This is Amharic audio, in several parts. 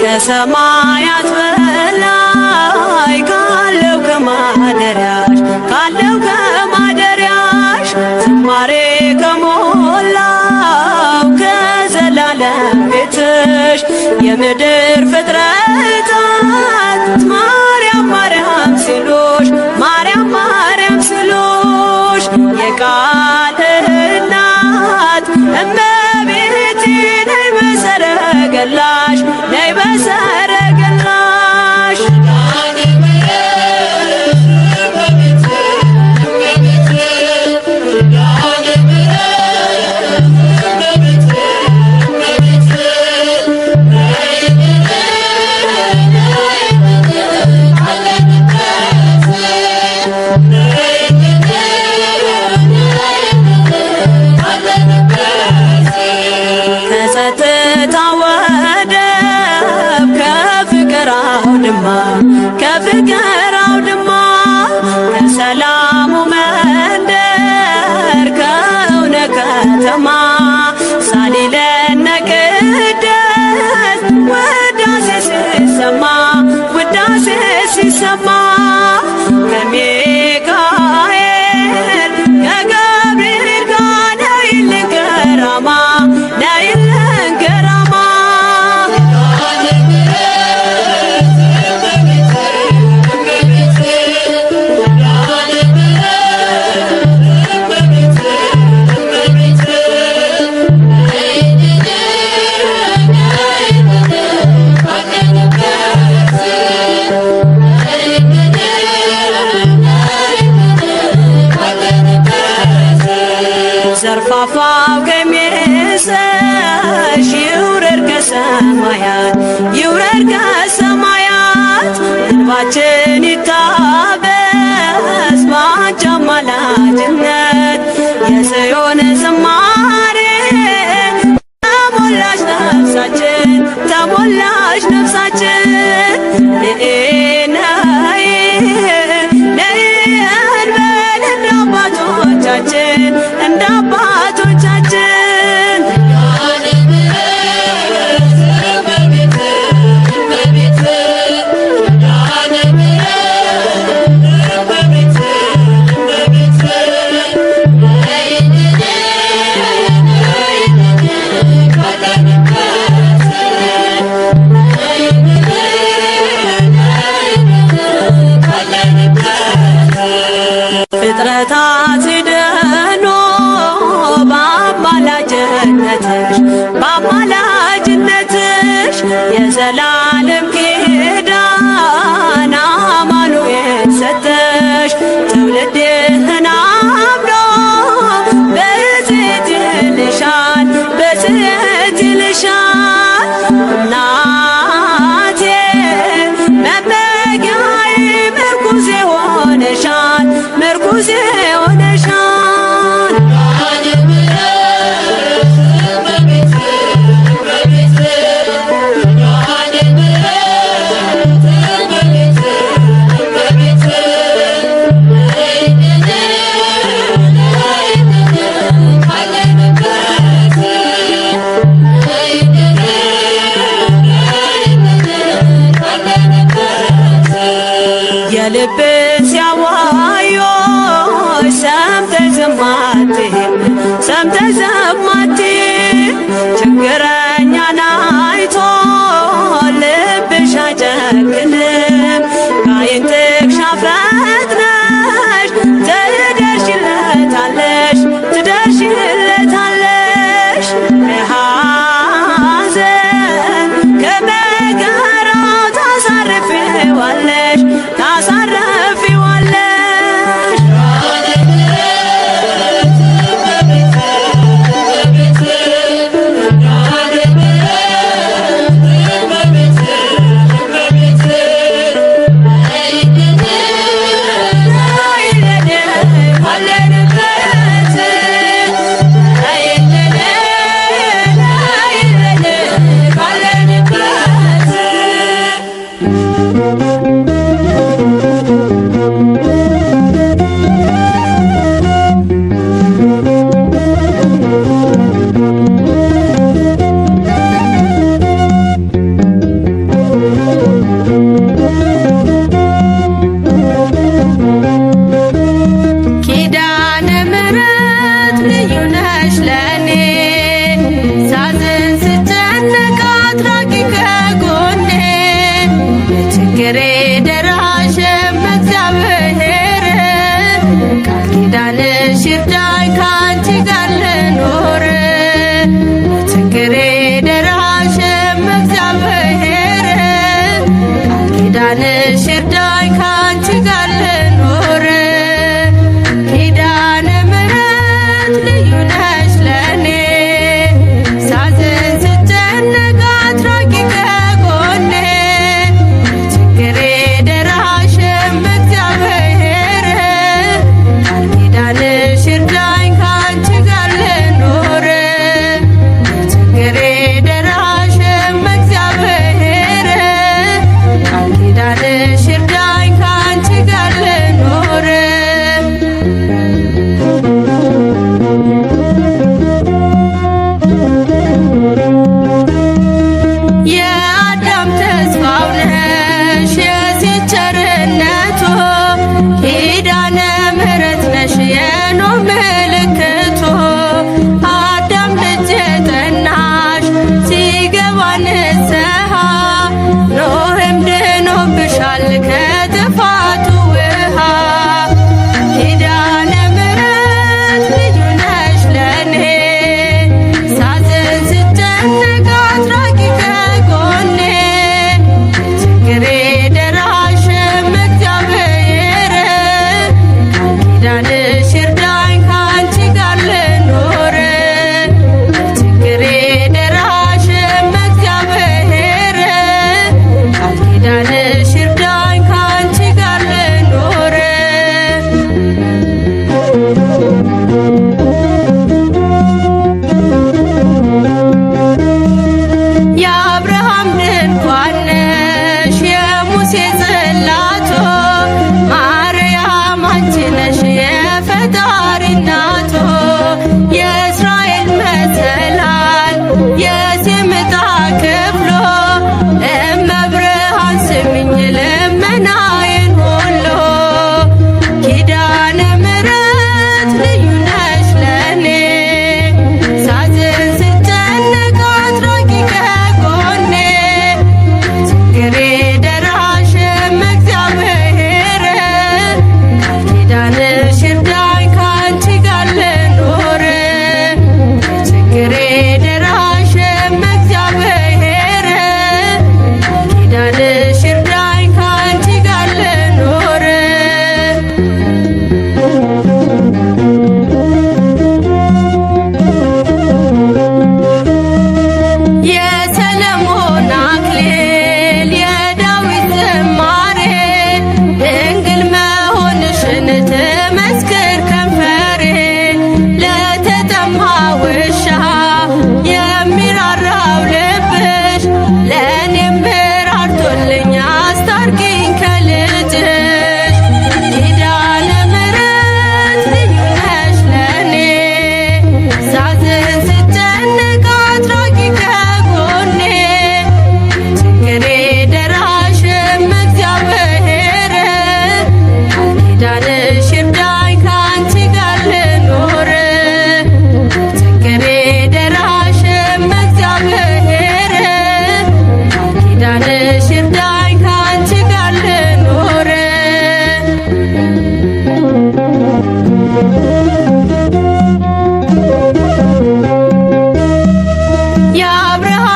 ከሰማያት በላይ ካለው ከማደሪያሽ ዝማሬ ከሞላው ከዘላለም ቤትሽ የምድር ፍጥረታት ማርያም ማርያም ሲሉሽ የቃል እናት እመቤቴ ነይ በሰረገላሽ ከፍቅር አውድማ ከሰላሙ መንደር ከእውነ ከተማ ሳሊለነ ቅደስ ውዳሴ ሲሰማ ከሚካኤል ከገብርኤል ጋር ነይልን ገራማ ዘርፋፋው ቀሚስሽ ይውረድ ከሰማያት እንባችን ይታበስ ባንቺ አማላጅነት የጽዮን ዝማሬ ተሞላሽ ነፍሳችን እንደ አባቶቻችን ፍጥረታት ሲደኑ በአማላጅነትሽ የዘላለም ኪዳን አማኑኤል ሰጠሽ ትውልድህን አምኖ በጽዮን ይልሻል እናቴ መመጊያዬ ምርኩዜ ሆነሻል የልብን ሲያዋዮሽ ሰምተሽ ዝም አትይም ችግረኛን አይቶ ልብሽ አይጨክንም ከዓይን ጥቅሻ ፈጥነሽ ትደርሽለታለሽ ከሐዘን ከመከራው ታሳርፊዋለሽ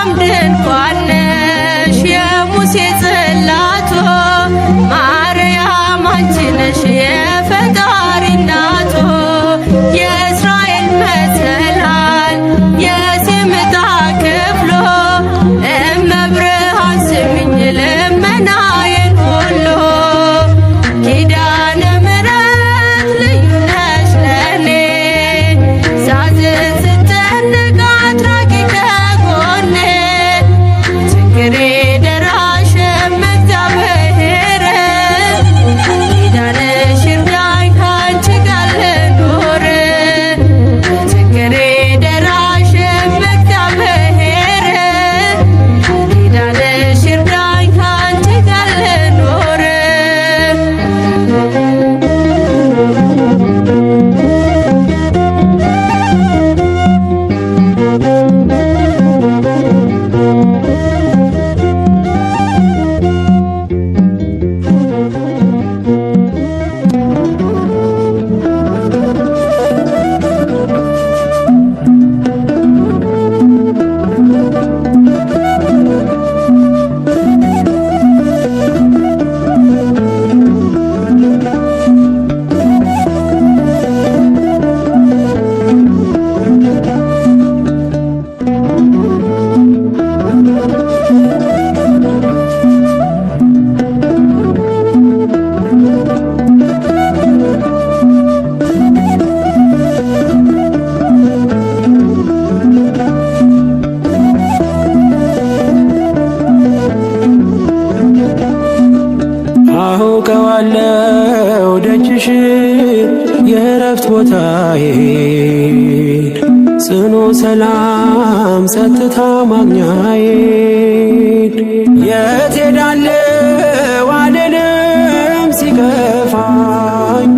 የአብርሃም ድንኳን ነሽ የሙሴ ጽላቶ ማርያም አንቺ ነሽ የፈጣሪ እናቶ የእስራኤል መሰላል የሲምጣ ክፍሎ እመብርሃን ስሚኝ ልመናዬን ሁሉ ኪዳነ ምሕረት ልዩ ነሽ ለኔ ሳዝን ስጨነቅ አትራቂ ከጎኔ ችግሬ ደራሽ እግዚአብሔር ኪዳንሽ ይርዳኝ ካንቺ ጋር ልኑር ችግሬ ደራሽ እግዚአብሔር ኪዳንሽ ይርዳኝ ካንቺ ጋር ልኑር አውቀዋለሁ ደጅሽ የእረፍት ቦታዬ ጽኑ ሰላም ጸጥታ ማግኛዬ የት ሄዳለሁ አልልም ሲከፋኝ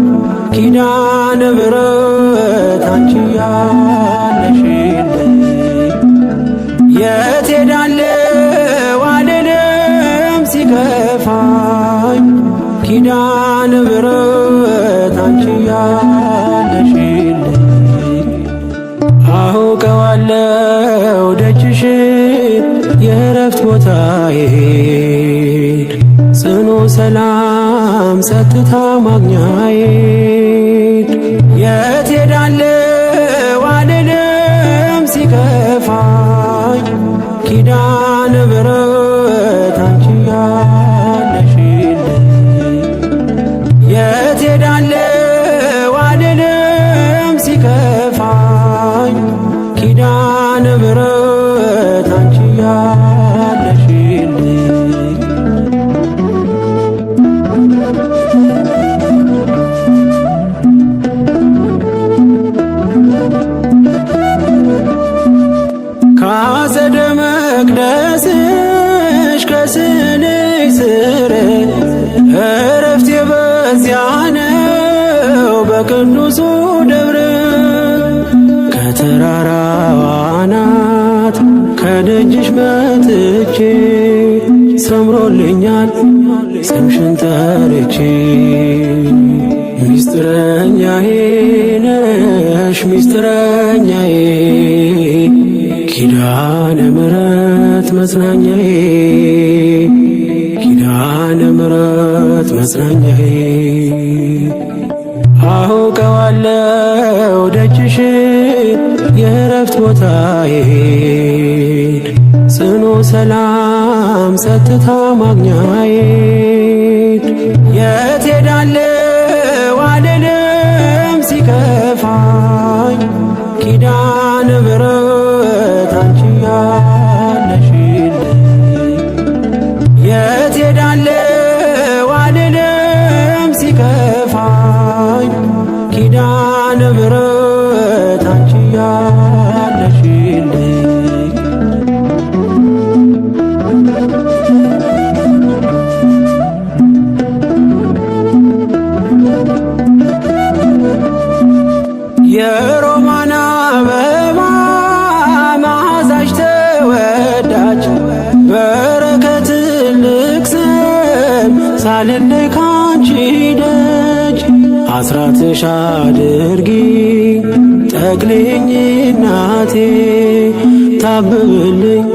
ኪዳነ ምሕረት አንቺ ያለሽልኝ የት ሄዳለሁ አልልም ሲከፋኝ ኪዳነ ምሕረት አንቺ ያለሽልኝ አውቀዋለሁ ደጅሽን የእረፍት ቦታዬን ጽኑ ሰላም ጸጥታ ማግኛዬን የት ሄዳለሁ አልልም ሲከፋኝ ኪዳነ ምሕረት አንቺ ያለሽልኝ የት ሄዳለሁ አልልም ሲከፋኝ ኪዳነ ምሕረት አንቺ ያለሽልኝ ከአጸደ መቅደስሽ ከስንሽ ስር እረፍቴ በዚያ ነው በቅዱሱ ደብረ ከተራራው አናት ከደጅሽ መጥቼ ሰምሮልኛል ስምሽን ጠርቼ ሚስጥረኛዬ ነሽ ሚስጥረኛዬ ኪዳነ ምሕረት መጽናኛዬ ኪዳነ ምሕረት መጽናኛዬ አውቀዋለሁ ደጅሽን የእረፍት ቦታዬን ጽኑ ሰላም ጸጥታ ማግኛዬን የት ሄዳለሁ አልልም ሲከፋኝ ኪዳነ ምሕረት አንቺ ያለሽልኝ የት ሄዳለሁ አልልም ሲከፋኝ ኪዳነ ምሕረት አንቺ ያለሽልኝ የሮማን አበባ መዓዛሽ ተወዳጅ በረከት ልቅሰም ሳልለይ ካንቺ ደጅ አስራትሽ አድርጊ ጠቅልኝ እናቴ ታብብልኝ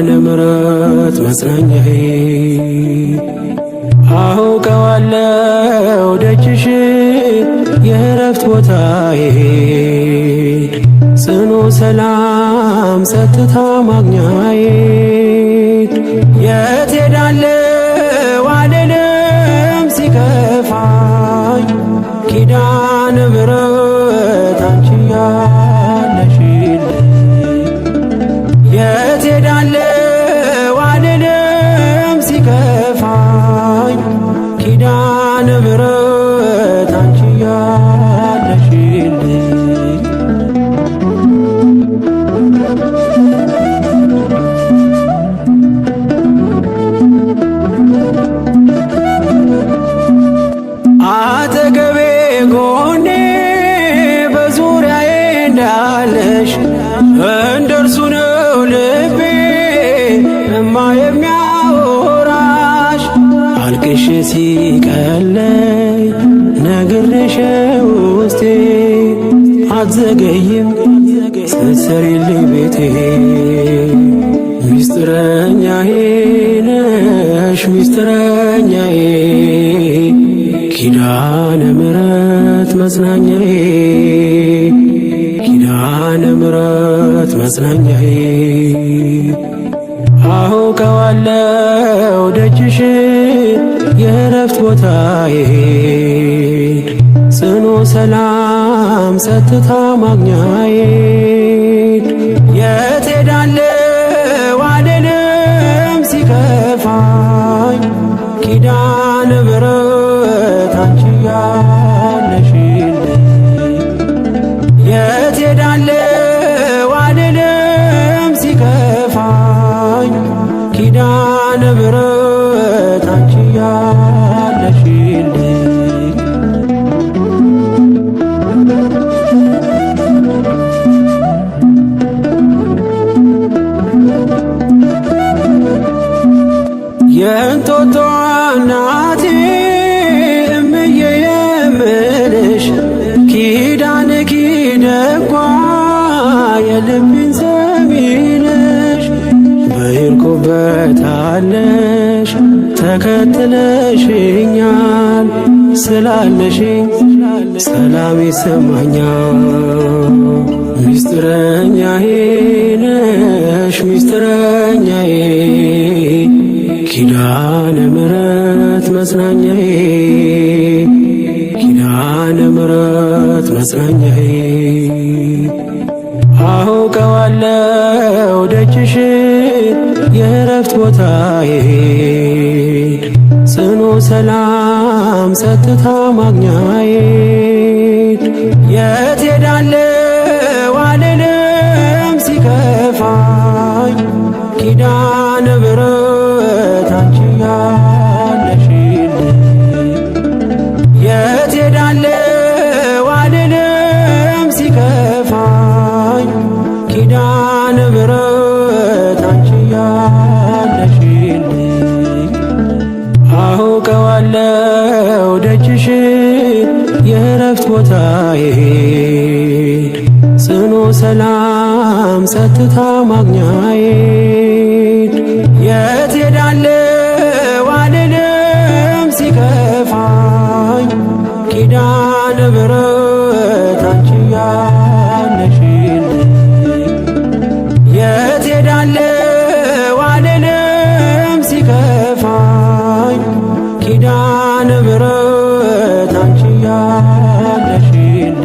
ኪዳነ ምሕረት መጽናኛዬ አውቀዋለሁ ደጅሽ የእረፍት ቦታዬ ጽኑ ሰላም ጸጥታ ማግኛዬ የት ሄዳለሁ አልልም ሲከፋኝ ኪዳነ ምሕረት አንቺ ያለሽልኝ የት ሄዳለሁ አልልም ሲከፋኝ ኪዳነ ምሕረት አንቺ ያለሽልኝ አጠገቤ ጎኔ በዙሪያዬ እንዳለሽ እንደርሱ ነው ልቤ እማ የሚያወራሽ አልቅሽ ሲቀለይ ነግሬሽ ውስጤ አትዘገይም ስትሰሪልኝ ቤቴ ሚስጥረኛዬ ነሽ ሚስጥረኛዬ ኪዳነ ምሕረት መጽናኛዬ ኪዳነ ምሕረት መጽናኛዬ አውቀዋለሁ ደጅሽ የእረፍት ቦታዬ ጽኑ ሰላም ጸጥታ ማግኛዬ የት ሄዳለሁ አልልም ሲከፋኝ ኪዳነ ምሕረት አንቺ ያለሽልኝ የት ሄዳለሁ አልልም ሲከፋኝ ኪዳነ ምሕረት አንቺ ያለሽልኝ የእንጦጦ እናቴ እምዬ የምልሽ ኪዳንኪ ደጓ የልቤን ሰሚነሽ በሄድኩበት አለሽ ተከትለሽኛል ስላለሽኝ ሰላም ይሰማኛል ሚስጥረኛዬ ነሽ ሚስጥረኛዬ ኪዳነ ምሕረት መጽናኛዬ ኪዳነ ምሕረት መጽናኛዬ አውቀዋለሁ ደጅሽ የእረፍት ቦታዬ ጽኑ ሰላም ጸጥታ ማግኛዬ የት ሄዳለሁ አልልም ሲከፋኝ ኪዳነ ምሕረት አንቺ ያለሽልኝ የት ሄዳለሁ አልልም ሲከፋኝ ኪዳነ ምሕረት አንቺ ያለሽልኝ አውቀዋለሁ ደጅሽ የእረፍት ቦታዬ ጽኑ ሰላም ጸጥታ ማግኛዬ የት ሄዳለሁ አልልም ሲከፋኝ ኪዳነ ምሕረት አንቺ ያለሽልኝ የት ሄዳለሁ አልልም ሲከፋኝ ኪዳነ ምሕረት አንቺ ያለሽልኝ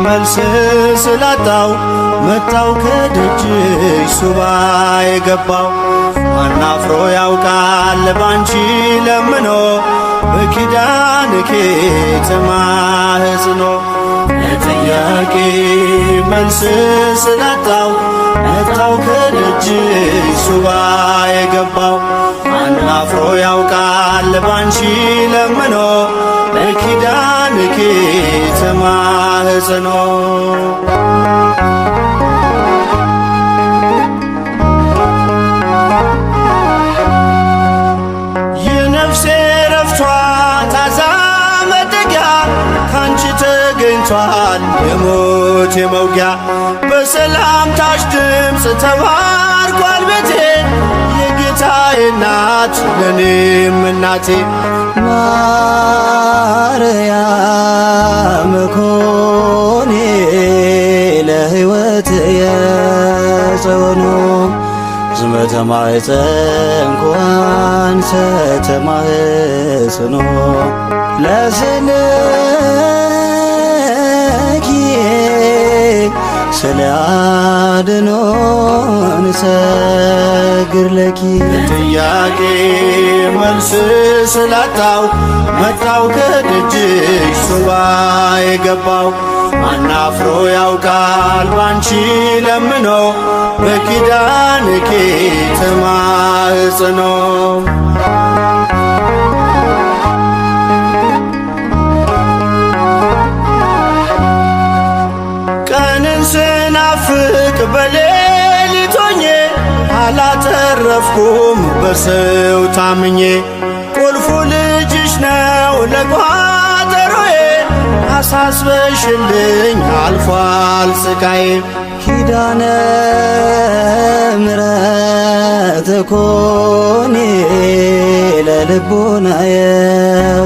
መልስ ስላጣው መጣው ከደጅሽ ሱባ የገባው አናፍሮ ያውቃል ባንቺ ለምኖ በኪዳንኪ ተማህጽኖ ለጥያቄ መልስ ስላጣው መጣው ከደጅሽ ሱባ የገባው አናፍሮ ያውቃል ባንቺ ለምኖ በኪዳንኪ ተማህጽኖ የነፍሴ ረፍቷ ታዛ መጠጊያ ካንቺ ተገኝቷል የሞት የመውጊያ በሰላምታሽ ድምፅ ተባርኳል ቤቴ የጌታዬ እናት ለኔም እናቴ ማርያም ኮኔ ለሕይወት የጸወኑ ዝመተ ማኅፀን ተማህጽኖ ለስልኪ ስለ አድኖን ሰግር ለኪ ጥያቄ መልስ ስላጣው መጣው ከደጅሽ ሱባ የገባው አናፍሮ ያውቃል ባንቺ ለምኖ በኪዳንኪ ተማህጽኖ ቀንን ስናፍቅ በሌሊት ሆኜ አላተረፍኩም በሰው ታምኜ ቁልፉ ልጅሽ ነው ለቋጠሮዬ አሳስበሽልኝ አልፏል ስቃዬ ኪዳነ ምሕረት ኮኔ ለልቦናየ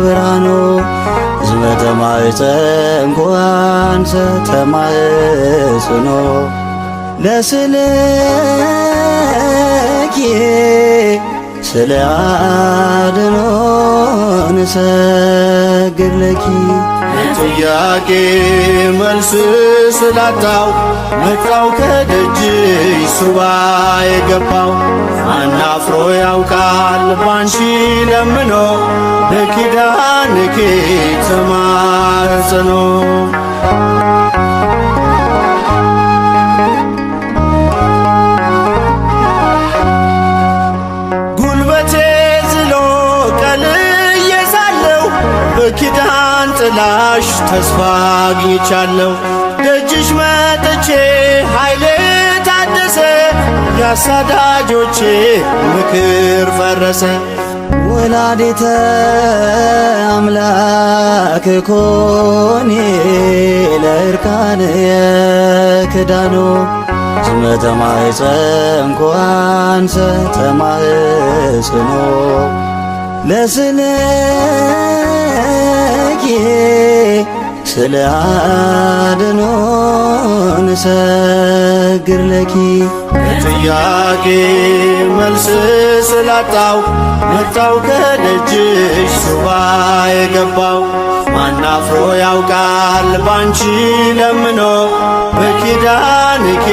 ብርሃኑ ዝመተ ማኅፀን ጓንሰ ተማህጽኖ ለስልኪ ስለ አድኖን ሰግር ለኪ ጥያቄ መልስ ስላጣው መጣው ከደጅሽ ሱባ የገባው አናፍሮ ያውቃል ባንቺ ለምኖ በኪዳንኪ ተማህጽኖ በኪዳን ጥላሽ ተስፋ አግኝቻለሁ ደጅሽ መጥቼ ኃይሌ ታደሰ ያሳዳጆቼ ምክር ፈረሰ ወላዲተ አምላክ ኮኔ ለእርካን የክዳኑ ዝመተ ማኅፀን ኳንሰ ተማህጽኖ ለስልኪ ስለ አድኖን ሰግር ለኪ ጥያቄ መልስ ስላጣው መጣው ከደጅሽ ሱባ የገባው ማናፍሮ ያውቃል ባንቺ ለምኖ በኪዳንኪ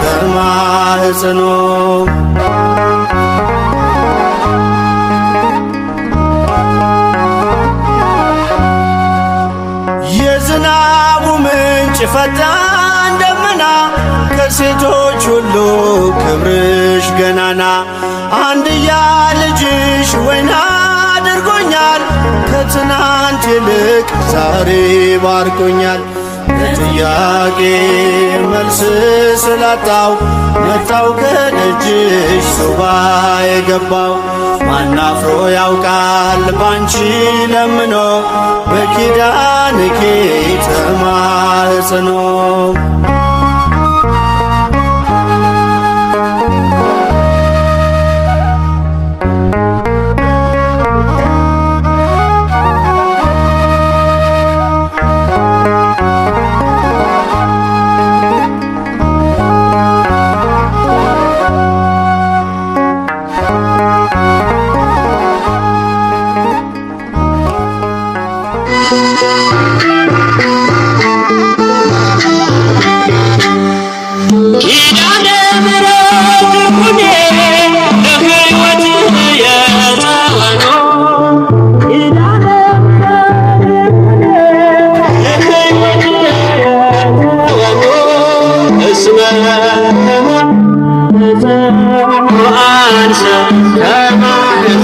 ተማህጽኖ የዝናቡ ምንጭ ፈጣን ደመና ከሴቶች ሁሉ ክብርሽ ገናና አንድያ ልጅሽ ወይና አድርጎኛል ከትናንት ይልቅ ዛሬ ባርኮኛል ለጥያቄ መልስ ስላጣው መጣው ከደጅሽ ሱባ የገባው ማናፍሮ ያውቃል ባንቺ ለምኖ በኪዳንኪ ተማህጽኖ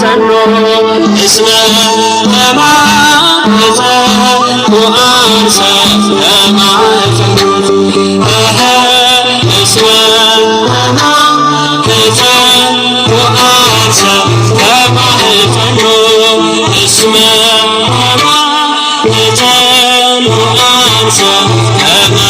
ፈኖ እስመ ለማዘ ወአንሰ ለማዘ እስመ ለማዘ ወአንሰ ለማዘ እስመ ለማዘ ወአንሰ ለማዘ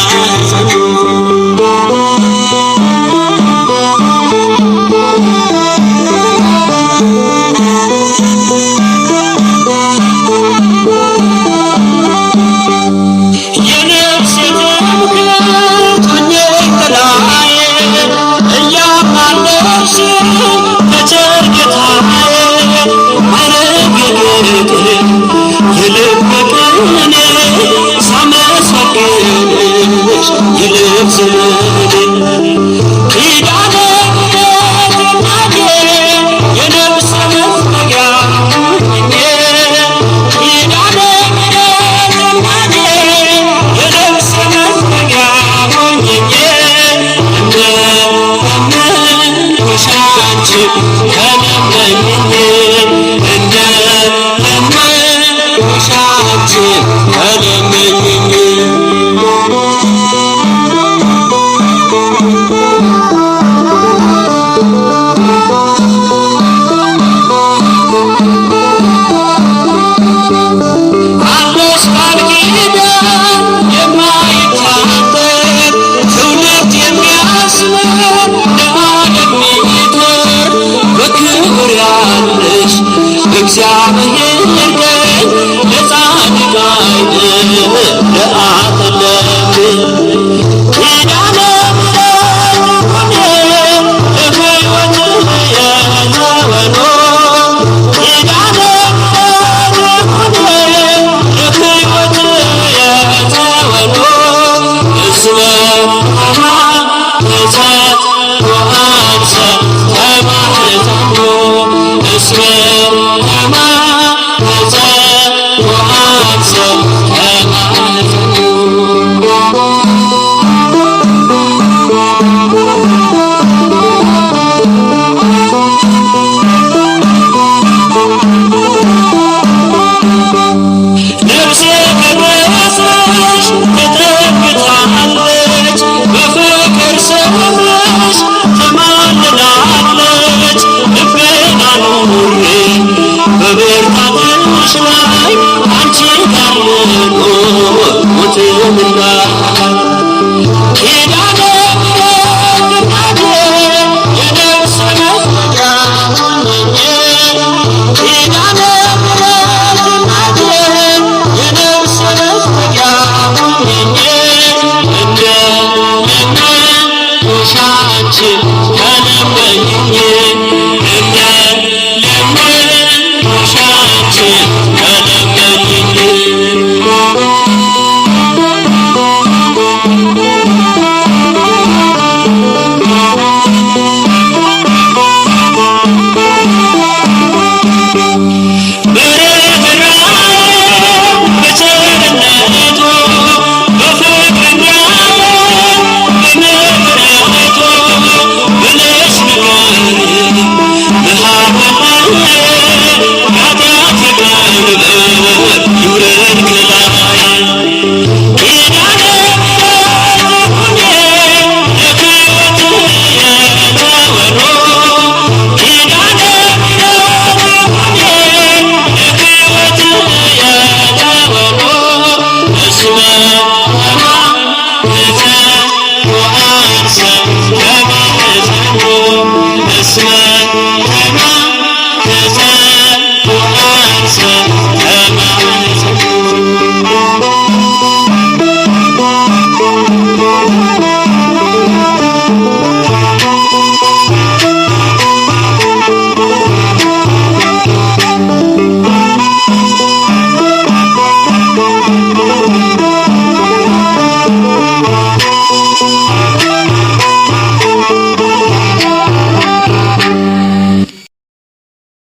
አንቺ